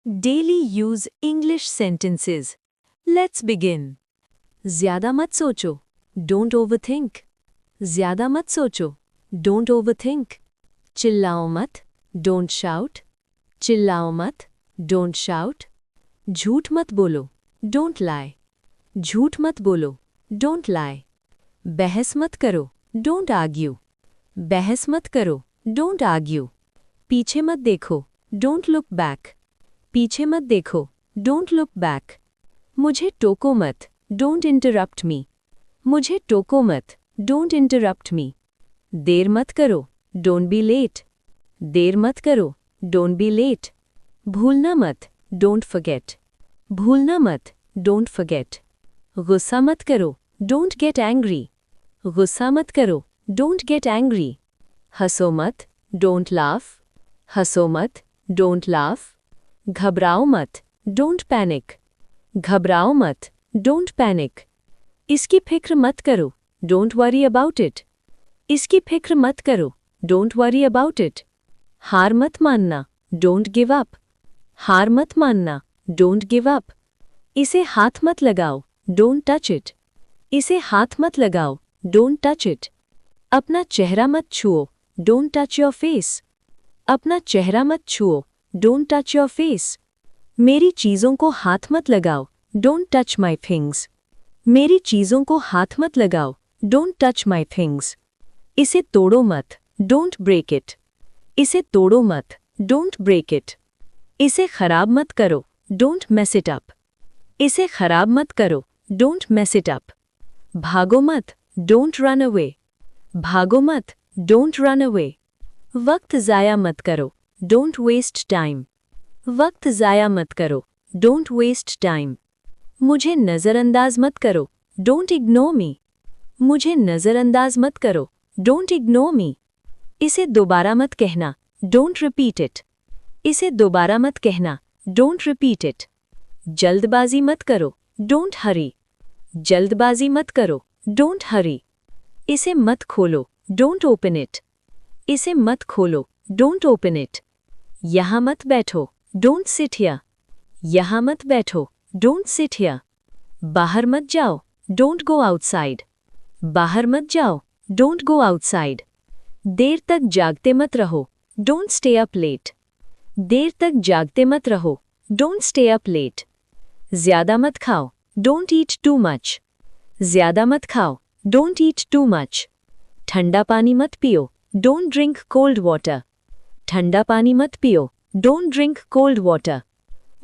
Daily use English sentences. Let's begin. ज़्यादा मत सोचो. Don't overthink. ज़्यादा मत सोचो. Don't overthink. चिल्लाओ मत. Don't shout. चिल्लाओ मत. Don't shout. झूठ मत बोलो. Don't lie. झूठ मत बोलो. Don't lie. बहस मत करो. Don't argue. बहस मत करो. Don't argue. पीछे मत देखो. Don't look back. पीछे मत देखो. Don't look back. मुझे टोको मत. Don't interrupt me. मुझे टोको मत. Don't interrupt me. देर मत करो. Don't be late. देर मत करो. Don't be late. भूलना मत. Don't forget. भूलना मत. Don't forget. गुस्सा मत करो. Don't get angry. गुस्सा मत करो. Don't get angry. हंसो मत. Don't laugh. हंसो मत. Don't laugh. घबराओ मत. Don't panic. घबराओ मत. Don't panic. इसकी फिक्र मत करो. Don't worry about it. इसकी फिक्र मत करो. Don't worry about it. हार मत मानना. Don't give up. हार मत मानना. Don't give up. इसे हाथ मत लगाओ. Don't touch it. इसे हाथ मत लगाओ. Don't touch it. अपना चेहरा मत छुओ. Don't touch your face. अपना चेहरा मत छुओ. Don't touch your face. मेरी चीज़ों को हाथ मत लगाओ. Don't touch my things. मेरी चीज़ों को हाथ मत लगाओ. Don't touch my things. इसे तोड़ो मत. Don't break it. इसे तोड़ो मत. Don't break it. इसे खराब मत करो. Don't mess it up. इसे खराब मत करो. Don't mess it up. भागो मत. Don't run away. भागो मत. Don't run away. वक्त ज़ाया मत करो. Don't waste time. वक्त ज़ाया मत करो. Don't waste time. मुझे नज़रअंदाज मत करो. Don't ignore me. मुझे नज़रअंदाज मत करो. Don't ignore me. इसे दोबारा मत कहना. Don't repeat it. इसे दोबारा मत कहना. Don't repeat it. जल्दबाजी मत करो. Don't hurry. जल्दबाजी मत करो. Don't hurry. इसे मत खोलो. Don't open it. इसे मत खोलो. Don't open it. यहाँ मत बैठो. Don't sit here. यहाँ मत बैठो. Don't sit here. बाहर मत जाओ. Don't go outside. बाहर मत जाओ. Don't go outside. देर तक जागते मत रहो. Don't stay up late. देर तक जागते मत रहो. Don't stay up late. ज़्यादा मत खाओ. Don't eat too much. ज़्यादा मत खाओ. Don't eat too much. ठंडा पानी मत पियो. Don't drink cold water. ठंडा पानी मत पियो. Don't drink cold water.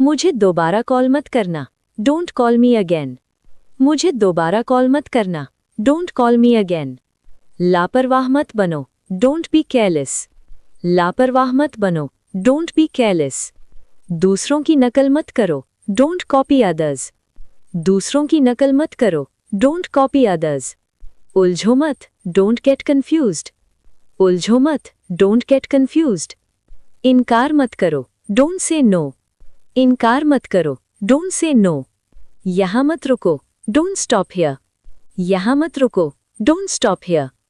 मुझे दोबारा कॉल मत करना. Don't call me again. मुझे दोबारा कॉल मत करना. Don't call me again. लापरवाह मत बनो. Don't be careless. लापरवाह मत बनो. Don't be careless. दूसरों की नकल मत करो. Don't copy others. दूसरों की नकल मत करो. Don't copy others. उलझो मत. Don't get confused. उलझो मत. Don't get confused. इनकार मत करो. Don't say no. इनकार मत करो. Don't say no. यहाँ मत रुको. Don't stop here. यहाँ मत रुको. Don't stop here.